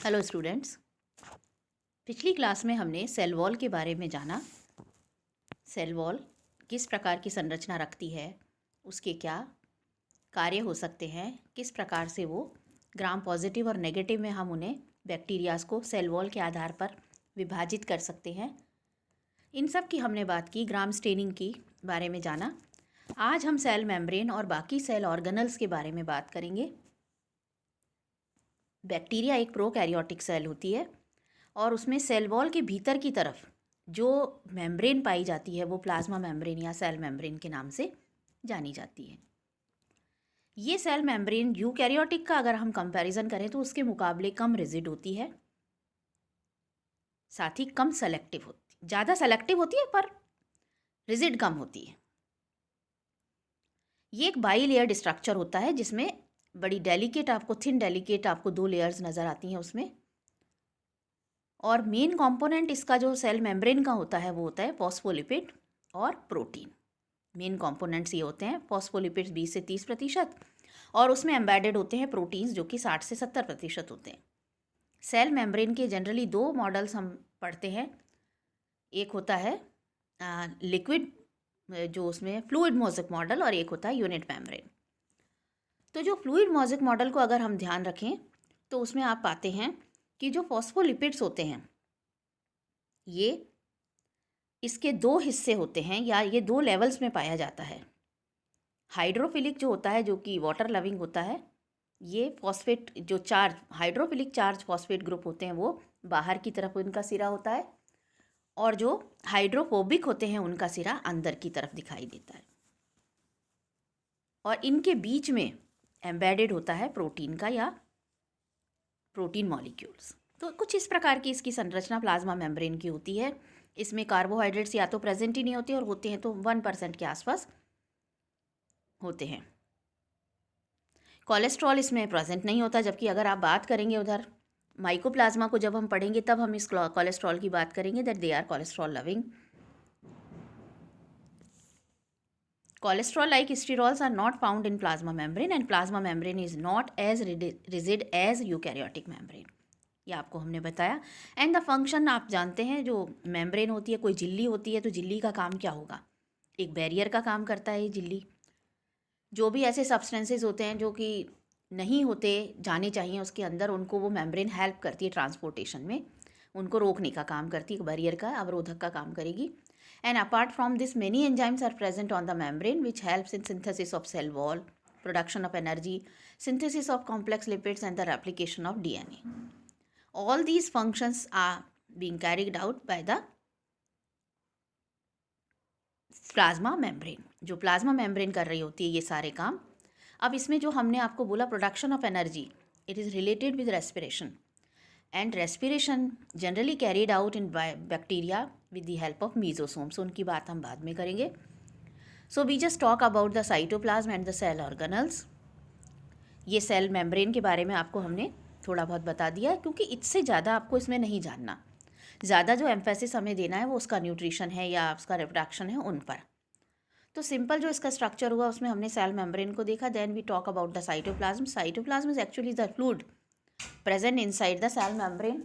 Hello students. पिछली class में हमने सेल वॉल के बारे में जाना। सेल वॉल किस प्रकार की संरचना रखती है, उसके क्या कार्य हो सकते हैं, किस प्रकार से वो ग्राम पॉजिटिव और नेगेटिव में हम उन्हें बैक्टीरियाज को सेल वॉल के आधार पर विभाजित कर सकते हैं। इन सब की हमने बात की। ग्राम स्टेनिंग की बारे में जाना। आज हम सेल मेम्ब्रेन और बाकी सेल ऑर्गेनल्स के बारे में बात करेंगे। बैक्टीरिया एक प्रोकैरियोटिक सेल होती है और उसमें सेल वॉल के भीतर की तरफ जो मेम्ब्रेन पाई जाती है वो प्लाज्मा मेम्ब्रेन या सेल मेम्ब्रेन के नाम से जानी जाती है। ये सेल मेम्ब्रेन यूकैरियोटिक का अगर हम कंपैरिजन करें तो उसके मुकाबले कम रिजिड होती है, साथ ही कम सेलेक्टिव होती, ज़्यादा सेलेक्टिव होती है पर रिजिड कम होती है। ये एक बाई लेयर्ड स्ट्रक्चर होता है जिसमें बड़ी डेलिकेट आपको थिन डेलिकेट आपको 2 लेयर्स नज़र आती हैं उसमें। और मेन कंपोनेंट इसका जो सेल मेम्ब्रेन का होता है वो होता है फॉस्फोलिपिड और प्रोटीन। मेन कंपोनेंट्स ये होते हैं फॉस्फोलिपिड्स 20 से 30% और उसमें एम्बेडेड होते हैं प्रोटीन्स जो कि 60 से 70% होते हैं। सेल मेम्ब्रेन के जनरली 2 मॉडल्स हम पढ़ते हैं। एक होता है लिक्विड जो उसमें फ्लूइड मोज़ेक मॉडल और एक होता है यूनिट मेम्ब्रेन। तो जो फ्लूइड मोज़ेक मॉडल को अगर हम ध्यान रखें तो उसमें आप पाते हैं कि जो फॉस्फोलिपिड्स होते हैं ये इसके 2 हिस्से होते हैं या ये 2 लेवल्स में पाया जाता है। हाइड्रोफिलिक जो होता है जो कि वाटर लविंग होता है, ये फॉस्फेट जो charge hydrophilic charge phosphate group होते हैं वो बाहर की तरफ उनका सिरा होता है और जो हाइड्रोफोबिक होते हैं उनका सिरा अंदर की तरफ दिखाई देता है और इनके बीच में एम्बेडेड होता है प्रोटीन का या प्रोटीन मॉलिक्यूल्स। तो कुछ इस प्रकार की इसकी संरचना प्लाज्मा मेम्ब्रेन की होती है। इसमें कार्बोहाइड्रेट्स या तो प्रेजेंट ही नहीं होते और होते हैं तो 1% के आसपास होते हैं। कोलेस्ट्रॉल इसमें प्रेजेंट नहीं होता, जबकि अगर आप बात करेंगे उधर माइकोप्लाज्मा को जब हम पढ़ेंगे तब हम इस कोलेस्ट्रॉल की बात करेंगे that they are cholesterol loving. Cholesterol like sterols are not found in plasma membrane and plasma membrane is not as rigid as eukaryotic membrane. ये आपको हमने बताया। एंड द फंक्शन आप जानते हैं, जो मेम्ब्रेन होती है कोई झिल्ली होती है तो झिल्ली का काम क्या होगा, एक बैरियर का काम करता है ये झिल्ली। जो भी ऐसे सब्सटेंसेस होते हैं जो कि नहीं होते जाने चाहिए उसके अंदर, उनको वो मेम्ब्रेन हेल्प करती है ट्रांसपोर्टेशन में, उनको रोकने का काम करती है, बैरियर का अवरोधक का काम करेगी। And apart from this, many enzymes are present on the membrane which helps in synthesis of cell wall, production of energy, synthesis of complex lipids and the replication of DNA. All these functions are being carried out by the plasma membrane. जो plasma membrane कर रही होती है ये सारे काम। अब इसमें जो हमने आपको बोला production of energy, it is related with respiration and respiration generally carried out in bacteria with the help of mesosomes. उनकी बात हम बाद में करेंगे। So we just talk about the cytoplasm and the cell organelles. ये cell membrane के बारे में आपको हमने थोड़ा बहुत बता दिया है क्योंकि इससे ज़्यादा आपको इसमें नहीं जानना। ज़्यादा जो एम्फेसिस हमें देना है वो उसका न्यूट्रिशन है या उसका रिप्रोडक्शन है उन पर। तो सिंपल जो इसका स्ट्रक्चर हुआ उसमें हमने सेल मेम्ब्रेन को देखा। Then we talk about the cytoplasm. Cytoplasm is actually the fluid present inside the cell membrane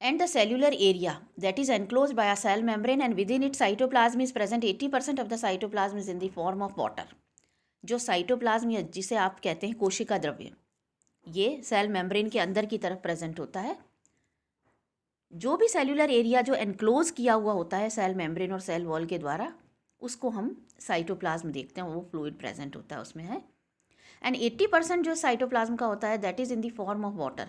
and the cellular area that is enclosed by a cell membrane and within it cytoplasm is present. 80% of the cytoplasm is in the form of water. जो cytoplasm या जिसे आप कहते हैं कोशिका द्रव्य, ये cell membrane के अंदर की तरफ प्रेजेंट होता है। जो भी सेल्यूलर एरिया जो एनक्लोज किया हुआ होता है सेल मेम्ब्रेन और सेल वॉल के द्वारा, उसको हम साइटोप्लाज्म देखते हैं, वो फ्लूइड प्रेजेंट होता है उसमें है। एंड 80% जो साइटोप्लाज्म का होता है that is in the form of water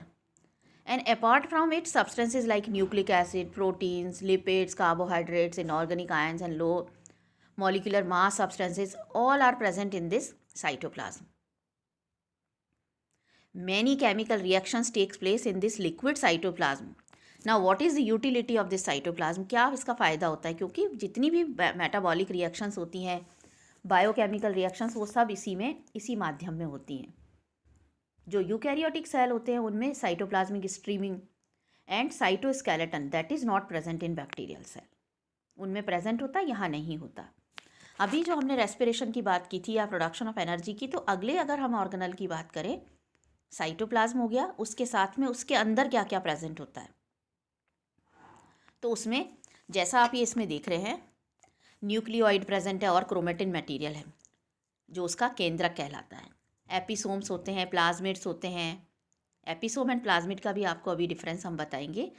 and apart from it substances like nucleic acid, proteins, lipids, carbohydrates, inorganic ions and low molecular mass substances all are present in this cytoplasm. Many chemical reactions takes place in this liquid cytoplasm. Now what is the utility of this cytoplasm? क्या इसका फ़ायदा होता है? क्योंकि जितनी भी metabolic reactions होती हैं, बायोकेमिकल रिएक्शंस, वो सब इसी माध्यम में होती हैं। जो यूकैरियोटिक सेल होते हैं उनमें cytoplasmic streaming and cytoskeleton that is not present in bacterial cell, उनमें प्रेजेंट होता है, यहाँ नहीं होता। अभी जो हमने रेस्पिरेशन की बात की थी या प्रोडक्शन ऑफ एनर्जी की, तो अगले अगर हम ऑर्गेनल की बात करें, साइटोप्लाज्म हो गया, उसके साथ में उसके अंदर क्या क्या प्रेजेंट होता है। तो उसमें जैसा आप ये इसमें देख रहे हैं, न्यूक्लियोइड प्रेजेंट है और क्रोमेटिन मटेरियल है जो उसका केंद्रक कहलाता है। एपिसोम्स होते हैं, प्लाज्मिड्स होते हैं। एपिसोम एंड प्लाज्मिड का भी आपको अभी डिफरेंस हम बताएंगे।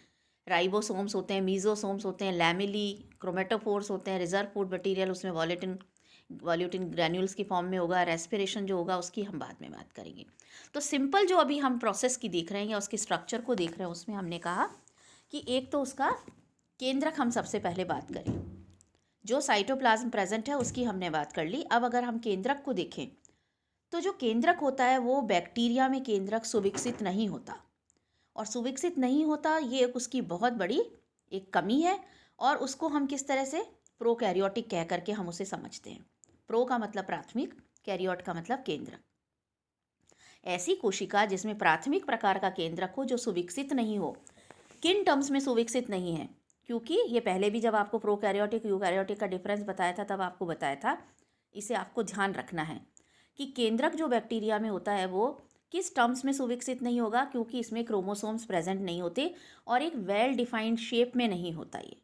राइबोसोम्स होते हैं, मीजोसोम्स होते हैं, लैमिली, क्रोमेटोफोर्स होते हैं, रिजर्व फूड मटेरियल उसमें वॉल्यूटिन ग्रैन्यूल्स की फॉर्म में होगा। रेस्पिरेशन जो होगा उसकी हम बाद में बात करेंगे। तो सिंपल जो अभी हम प्रोसेस की देख रहे हैं या उसके स्ट्रक्चर को देख रहे हैं, उसमें हमने कहा कि एक तो उसका केंद्रक हम सबसे पहले बात करें। जो साइटोप्लाज्म प्रेजेंट है उसकी हमने बात कर ली। अब अगर हम केंद्रक को देखें, तो जो केंद्रक होता है वो बैक्टीरिया में केंद्रक सुविकसित नहीं होता, और सुविकसित नहीं होता ये एक उसकी बहुत बड़ी एक कमी है। और उसको हम किस तरह से प्रोकैरियोटिक कह करके हम उसे समझते हैं। प्रो का मतलब प्राथमिक, कैरियोट का मतलब केंद्रक। ऐसी कोशिका जिसमें प्राथमिक प्रकार का केंद्रक हो जो सुविकसित नहीं हो। किन टर्म्स में सुविकसित नहीं है? क्योंकि ये पहले भी जब आपको प्रोकैरियोटिक यूकैरियोटिक का डिफरेंस बताया था तब आपको बताया था, इसे आपको ध्यान रखना है कि केंद्रक जो बैक्टीरिया में होता है वो किस टर्म्स में सुविकसित नहीं होगा, क्योंकि इसमें क्रोमोसोम्स प्रेजेंट नहीं होते और एक वेल डिफाइंड शेप में नहीं होता। ये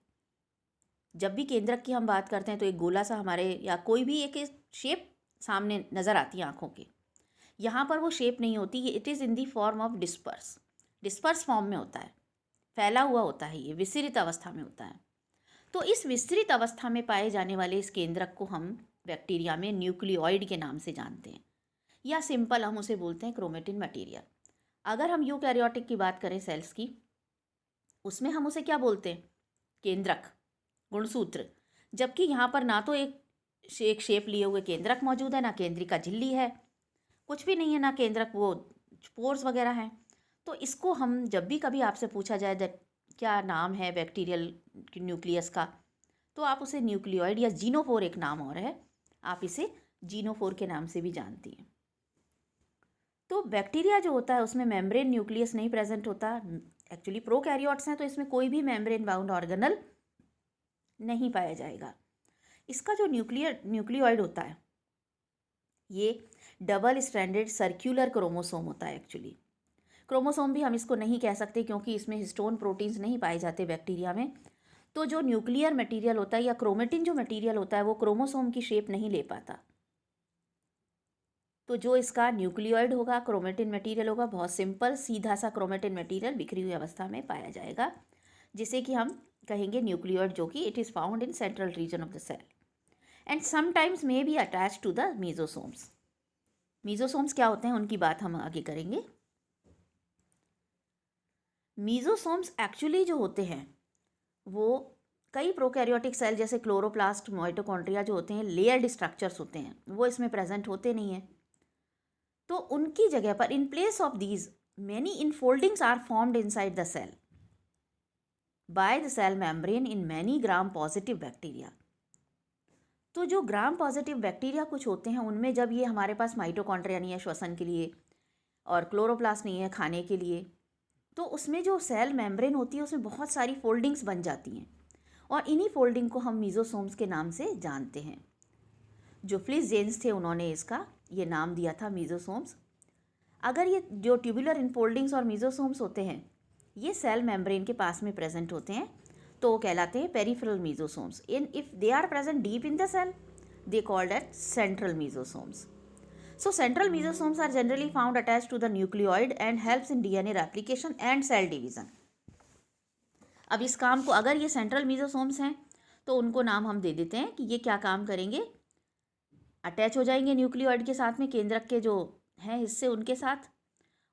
जब भी केंद्रक की हम बात करते हैं तो एक गोला सा हमारे या कोई भी एक शेप सामने नज़र आती है आँखों के। यहाँ पर वो शेप नहीं होती, ये it is in the form of disperse form में होता है, फैला हुआ होता है, ये विस्तृत अवस्था में होता है। तो इस विस्तृत अवस्था में पाए जाने वाले इस केंद्रक को हम बैक्टीरिया में न्यूक्लियोइड के नाम से जानते हैं, या सिंपल हम उसे बोलते हैं क्रोमेटिन मटेरियल। अगर हम यूकैरियोटिक की बात करें सेल्स की, उसमें हम उसे क्या बोलते हैं? केंद्रक, गुणसूत्र। जबकि यहाँ पर ना तो एक शेप लिए हुए केंद्रक मौजूद है, ना केंद्रिका झिल्ली है, कुछ भी नहीं है, ना केंद्रक वो पोर्स वगैरह हैं। तो इसको हम जब भी कभी आपसे पूछा जाए दैट क्या नाम है बैक्टीरियल न्यूक्लियस का, तो आप उसे न्यूक्लियोइड या जीनोफोर, एक नाम और है, आप इसे जीनोफोर के नाम से भी जानती हैं। तो बैक्टीरिया जो होता है उसमें मेम्ब्रेन न्यूक्लियस नहीं प्रेजेंट होता। एक्चुअली प्रोकैरियोट्स हैं तो इसमें कोई भी मेम्ब्रेन बाउंड ऑर्गेनल नहीं पाया जाएगा। इसका जो न्यूक्लियोइड होता है ये डबल स्ट्रैंडेड सर्क्यूलर क्रोमोसोम होता है। एक्चुअली क्रोमोसोम भी हम इसको नहीं कह सकते क्योंकि इसमें हिस्टोन प्रोटीन्स नहीं पाए जाते बैक्टीरिया में। तो जो न्यूक्लियर मटेरियल होता है या क्रोमेटिन जो मटेरियल होता है वो क्रोमोसोम की शेप नहीं ले पाता। तो जो इसका न्यूक्लियोइड होगा, क्रोमेटिन मटेरियल होगा, बहुत सिंपल सीधा सा क्रोमेटिन मटेरियल बिखरी हुई अवस्था में पाया जाएगा, जिसे कि हम कहेंगे न्यूक्लियोइड, जो कि it is found in central region of the cell and sometimes may be attach to the mesosomes. Mesosomes क्या होते हैं उनकी बात हम आगे करेंगे। मीजोसोम्स एक्चुअली जो होते हैं वो कई प्रोकैरियोटिक सेल जैसे क्लोरोप्लास्ट, माइटोकॉन्ड्रिया जो होते हैं लेयर्ड स्ट्रक्चर्स होते हैं, वो इसमें प्रेजेंट होते नहीं हैं। तो उनकी जगह पर in place of these many infoldings are formed inside the cell by the cell membrane in many gram positive bacteria. तो जो ग्राम पॉजिटिव बैक्टीरिया कुछ होते हैं उनमें जब ये हमारे पास माइटोकॉन्ड्रिया नहीं है श्वसन के लिए और क्लोरोप्लास्ट नहीं है खाने के लिए, तो उसमें जो सेल मेम्ब्रेन होती है उसमें बहुत सारी फोल्डिंग्स बन जाती हैं और इन्हीं फोल्डिंग को हम मीजोसोम्स के नाम से जानते हैं। जो फ्लिस जेन्स थे उन्होंने इसका ये नाम दिया था मीजोसोम्स। अगर ये जो ट्यूबुलर इनफोल्डिंग्स और मीजोसोम्स होते हैं ये सेल मेम्ब्रेन के पास में प्रेजेंट होते हैं तो वो कहलाते हैं peripheral mesosomes. If they are present deep in the cell they called at central mesosomes. So central mesosomes are generally found attached to the nucleoid and helps in DNA replication and cell division. अब इस काम को अगर ये central मीजोसोम्स हैं तो उनको नाम हम दे देते हैं कि ये क्या काम करेंगे, अटैच हो जाएंगे न्यूक्लियोइड के साथ में, केंद्रक के जो हैं हिस्से उनके साथ,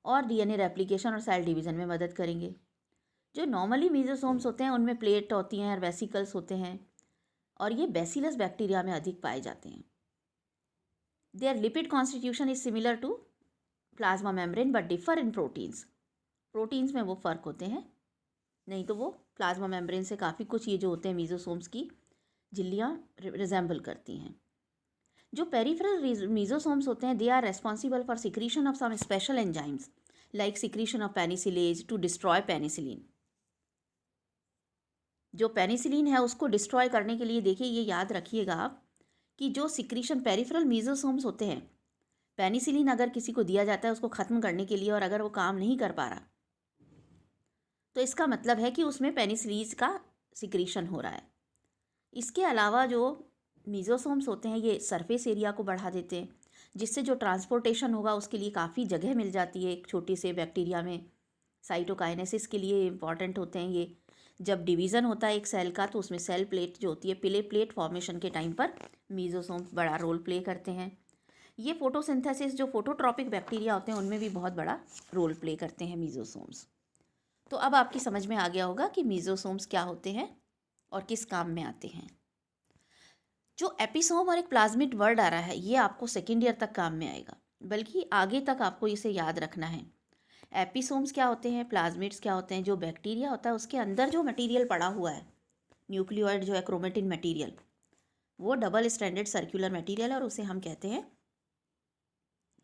और डीएनए रेप्लिकेशन और सेल डिवीज़न में मदद करेंगे। जो नॉर्मली मीजोसोम्स होते हैं उनमें प्लेट होती हैं, वेसिकल्स होते हैं, और ये बैसिलस बैक्टीरिया में अधिक पाए जाते हैं। Their lipid constitution is similar to plasma membrane but differ in proteins. Proteins में वो फ़र्क होते हैं, नहीं तो वो प्लाज्मा मेम्ब्रेन से काफ़ी कुछ ये जो होते हैं मीजोसोम्स की झिल्लियाँ रिजेंबल करती हैं। जो पेरिफेरल मीजोसोम्स होते हैं they are responsible for secretion of some special enzymes like secretion of penicillinase to destroy penicillin. जो पेनिसिलिन है उसको डिस्ट्रॉय करने के लिए, देखिए ये याद रखिएगा आप कि जो सिक्रीशन पेरिफेरल मीजोसोम्स होते हैं, पेनिसिलिन अगर किसी को दिया जाता है उसको ख़त्म करने के लिए और अगर वो काम नहीं कर पा रहा, तो इसका मतलब है कि उसमें पेनिसिलिन का सिक्रीशन हो रहा है। इसके अलावा जो मीजोसोम्स होते हैं ये सरफेस एरिया को बढ़ा देते हैं, जिससे जो ट्रांसपोर्टेशन होगा उसके लिए काफ़ी जगह मिल जाती है एक छोटे से बैक्टीरिया में। साइटोकाइनेसिस के लिए इम्पॉर्टेंट होते हैं ये। जब डिवीज़न होता है एक सेल का तो उसमें सेल प्लेट जो होती है, प्लेट फॉर्मेशन के टाइम पर मीजोसोम्स बड़ा रोल प्ले करते हैं। ये फोटोसिंथेसिस जो फोटोट्रॉपिक बैक्टीरिया होते हैं उनमें भी बहुत बड़ा रोल प्ले करते हैं मीजोसोम्स। तो अब आपकी समझ में आ गया होगा कि मीजोसोम्स क्या होते हैं और किस काम में आते हैं। जो एपिसोम और एक प्लाज्मिड वर्ड आ रहा है ये आपको सेकेंड ईयर तक काम में आएगा, बल्कि आगे तक आपको इसे याद रखना है। एपिसोम्स क्या होते हैं, प्लाज्मिड्स क्या होते हैं। जो बैक्टीरिया होता है उसके अंदर जो मटेरियल पड़ा हुआ है, न्यूक्लियोइड जो है क्रोमेटिन मटेरियल, वो डबल स्ट्रैंडेड सर्कुलर मटेरियल और उसे हम कहते हैं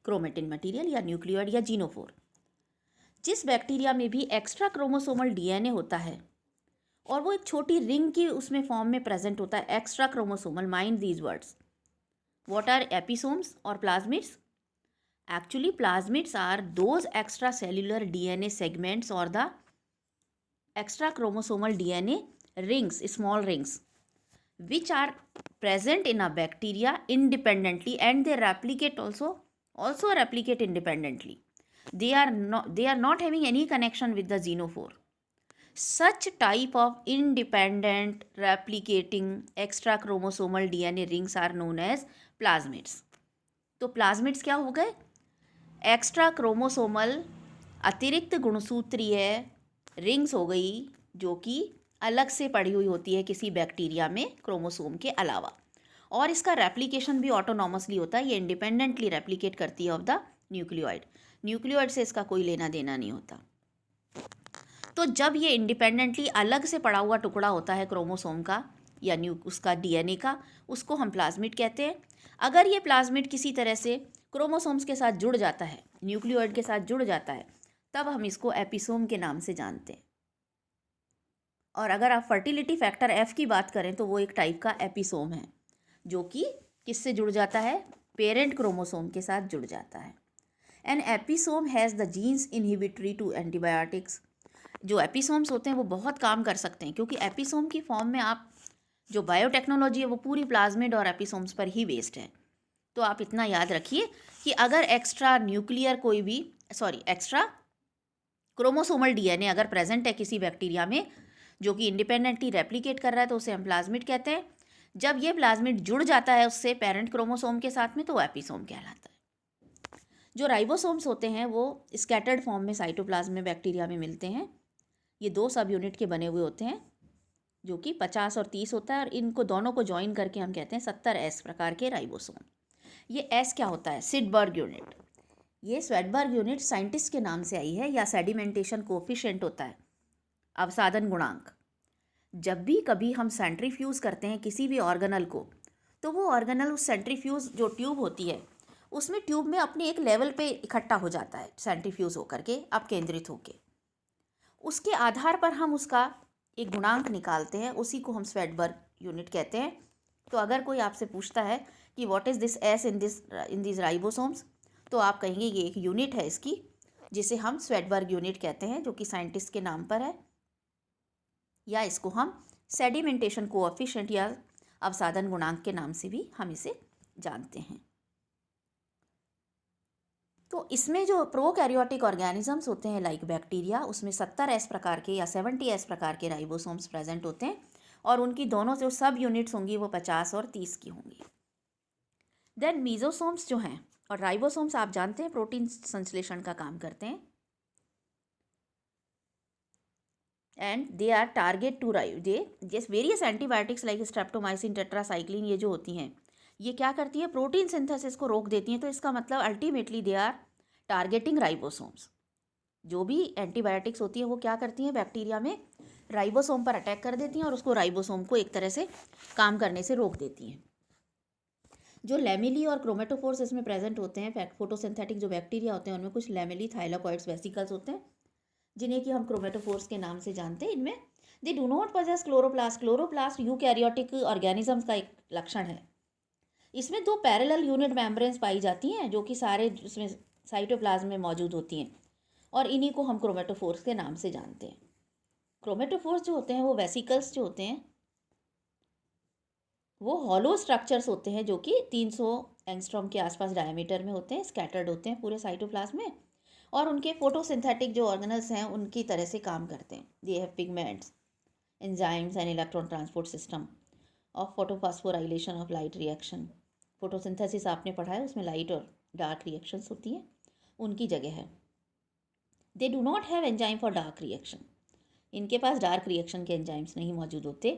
क्रोमेटिन मटेरियल या न्यूक्लियोइड या जीनोफोर। जिस बैक्टीरिया में भी एक्स्ट्रा क्रोमोसोमल डीएनए होता है और वो एक छोटी रिंग की उसमें फॉर्म में प्रेजेंट होता है, extra chromosomal, mind these words. What are episomes और plasmids? Actually, plasmids are those extracellular DNA segments or the extra chromosomal DNA rings, small rings, which are present in a bacteria independently and they replicate also replicate independently. They are not having any connection with the xenophore. Such type of independent replicating extra chromosomal DNA rings are known as plasmids. तो plasmids क्या हो गए? Extra chromosomal अतिरिक्त गुणसूत्रीय rings हो गई, जो कि अलग से पड़ी हुई होती है किसी बैक्टीरिया में क्रोमोसोम के अलावा। और इसका रेप्लिकेशन भी ऑटोनॉमसली होता है, ये इंडिपेंडेंटली रेप्लिकेट करती है ऑफ द न्यूक्लियोइड। न्यूक्लियोइड से इसका कोई लेना देना नहीं होता। तो जब ये इंडिपेंडेंटली अलग से पड़ा हुआ टुकड़ा होता है क्रोमोसोम का या उसका डीएनए का, उसको हम प्लाज्मिड कहते हैं। अगर ये प्लाज्मिड किसी तरह से क्रोमोसोम्स के साथ जुड़ जाता है, न्यूक्लियोइड के साथ जुड़ जाता है, तब हम इसको एपिसोम के नाम से जानते हैं। और अगर आप फर्टिलिटी फैक्टर एफ की बात करें तो वो एक टाइप का एपिसोम है, जो कि किससे जुड़ जाता है? पेरेंट क्रोमोसोम के साथ जुड़ जाता है। An episome has the genes inhibitory to antibiotics. जो एपिसोम्स होते हैं वो बहुत काम कर सकते हैं, क्योंकि एपिसोम की फॉर्म में आप जो बायोटेक्नोलॉजी है वो पूरी प्लाज्मिड और एपिसोम्स पर ही बेस्ड है। तो आप इतना याद रखिए कि अगर एक्स्ट्रा क्रोमोसोमल डीएनए अगर प्रेजेंट है किसी बैक्टीरिया में जो कि इंडिपेंडेंटली रेप्लिकेट कर रहा है, तो उसे हम प्लाज्मिड कहते हैं। जब ये प्लाज्मिड जुड़ जाता है उससे पेरेंट क्रोमोसोम के साथ में, तो एपिसोम कहलाता है। जो राइबोसोम्स होते हैं वो स्कैटर्ड फॉर्म में साइटोप्लाज्म में बैक्टीरिया में मिलते हैं। ये 2 सब यूनिट के बने हुए होते हैं, जो कि 50 और 30 होता है, और इनको दोनों को ज्वाइन करके हम कहते हैं 70S प्रकार के राइबोसोम। ये एस क्या होता है? सिडबर्ग यूनिट। ये स्वेडबर्ग यूनिट साइंटिस्ट के नाम से आई है, या सेडिमेंटेशन कोफिशिएंट होता है, अवसादन गुणांक। जब भी कभी हम सेंट्रीफ्यूज करते हैं किसी भी ऑर्गेनल को, तो वो ऑर्गेनल उस सेंट्रीफ्यूज जो ट्यूब होती है उसमें ट्यूब में अपने एक लेवल पे इकट्ठा हो जाता है, सेंट्रीफ्यूज होकर के अपकेंद्रित होके। उसके आधार पर हम उसका एक गुणांक निकालते हैं, उसी को हम स्वेडबर्ग यूनिट कहते हैं। तो अगर कोई आपसे पूछता है कि what is this S in this ribosomes, तो आप कहेंगे ये एक यूनिट है इसकी, जिसे हम स्वेडबर्ग यूनिट कहते हैं, जो कि साइंटिस्ट के नाम पर है, या इसको हम सेडिमेंटेशन कोएफिशिएंट या अवसादन गुणांक के नाम से भी हम इसे जानते हैं। तो इसमें जो प्रोकैरियोटिक ऑर्गेनिजम्स होते हैं लाइक बैक्टीरिया, उसमें 70S प्रकार के या 70S प्रकार के राइबोसोम्स प्रेजेंट होते हैं, और उनकी दोनों जो सब यूनिट्स होंगी वो 50 और 30 की होंगी। देन मीजोसोम्स जो हैं और राइबोसोम्स आप जानते हैं प्रोटीन संश्लेषण का काम करते हैं, and they are target to various antibiotics like streptomycin, tetracycline, ये जो होती हैं ये क्या करती है? प्रोटीन सिंथेसिस को रोक देती हैं। तो इसका मतलब ultimately they are targeting ribosomes. जो भी एंटीबायोटिक्स होती है वो क्या करती हैं? बैक्टीरिया में राइबोसोम पर अटैक कर देती हैं और उसको राइबोसोम को एक तरह से काम करने से रोक देती हैं। जो लेमिली और क्रोमेटोफोर्स इसमें प्रेजेंट होते हैं, फोटोसिंथेटिक जो बैक्टीरिया होते हैं उनमें कुछ लेमिली थाइलाकॉइड्स वेसिकल्स होते हैं, जिन्हें कि हम क्रोमेटोफोर्स के नाम से जानते हैं। इनमें they do not possess chloroplast. Chloroplast eukaryotic organisms का एक लक्षण है, इसमें दो पैरेलल यूनिट मेम्ब्रेन्स पाई जाती हैं जो कि सारे उसमें साइटोप्लाज्म में मौजूद होती हैं, और इन्हीं को हम क्रोमेटोफोर्स के नाम से जानते हैं। क्रोमेटोफोर्स जो होते हैं वो वेसिकल्स जो होते हैं वो हॉलो स्ट्रक्चर्स होते हैं जो कि 300 एंगस्ट्रॉम के आसपास डायमीटर में होते हैं, स्कैटर्ड होते हैं पूरे साइटोप्लाज्म में, और उनके फोटोसिंथेटिक जो ऑर्गेनल्स हैं उनकी तरह से काम करते हैं। They have pigments, enzymes and electron transport system of photophosphorylation of light reaction. Photosynthesis आपने पढ़ा है, उसमें लाइट और डार्क रिएक्शंस होती हैं, उनकी जगह है। They do not have enzyme for dark reaction, इनके पास डार्क रिएक्शन के एंजाइम्स नहीं मौजूद होते।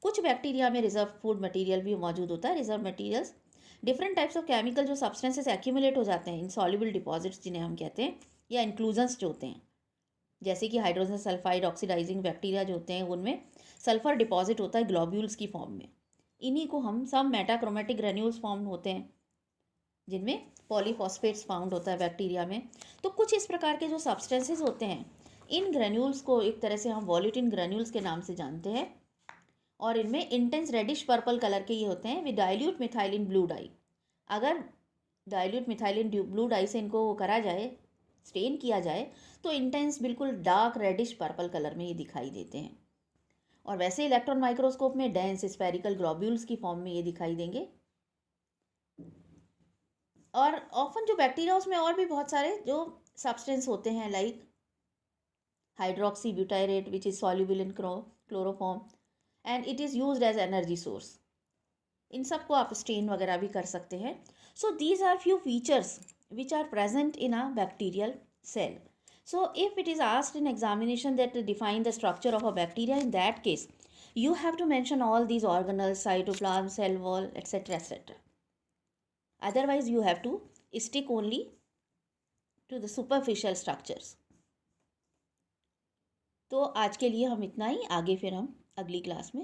कुछ बैक्टीरिया में रिजर्व फूड मटेरियल भी मौजूद होता है। Reserve materials different types of chemical जो सब्सटेंसेस एक्यूमुलेट हो जाते हैं, इनसॉल्युबल डिपॉजिट्स जिन्हें हम कहते हैं, या इंक्लूजन्स जो होते हैं, जैसे कि हाइड्रोजन सल्फाइड ऑक्सीडाइजिंग बैक्टीरिया जो होते हैं उनमें सल्फर डिपॉजिट होता है ग्लोब्यूल्स की फॉर्म में। इन्हीं को हम सब मेटाक्रोमेटिक ग्रेन्यूल्स फॉर्म होते हैं जिनमें पॉलीफॉस्फेट्स फाउंड होता है बैक्टीरिया में। तो कुछ इस प्रकार के जो सब्सटेंसेस होते हैं, इन ग्रेन्यूल्स को एक तरह से हम वॉल्यूटिन ग्रेन्यूल्स के नाम से जानते हैं, और इनमें इंटेंस रेडिश पर्पल कलर के ये होते हैं with dilute methylene blue die. अगर डाइल्यूट मिथाइलिन ब्लू डाई से इनको करा जाए, स्टेन किया जाए, तो इंटेंस बिल्कुल डार्क रेडिश पर्पल कलर में ये दिखाई देते हैं। और वैसे इलेक्ट्रॉन माइक्रोस्कोप में डेंस स्फेरिकल ग्लोब्यूल्स की फॉर्म में ये दिखाई देंगे। और ऑफन जो बैक्टीरिया उसमें और भी बहुत सारे जो सब्सटेंस होते हैं, like hydroxy butyrate which is soluble in chloroform and it is used as energy source. इन सब को आप स्टेन वगैरह भी कर सकते हैं। So these are few features which are present in a bacterial cell. So if it is asked in examination that to define the structure of a bacteria, in that case you have to mention all these organelles, cytoplasm, cell wall, etc., etc. Otherwise you have to stick only to the superficial structures. तो आज के लिए हम इतना ही, आगे फिर हम अगली क्लास में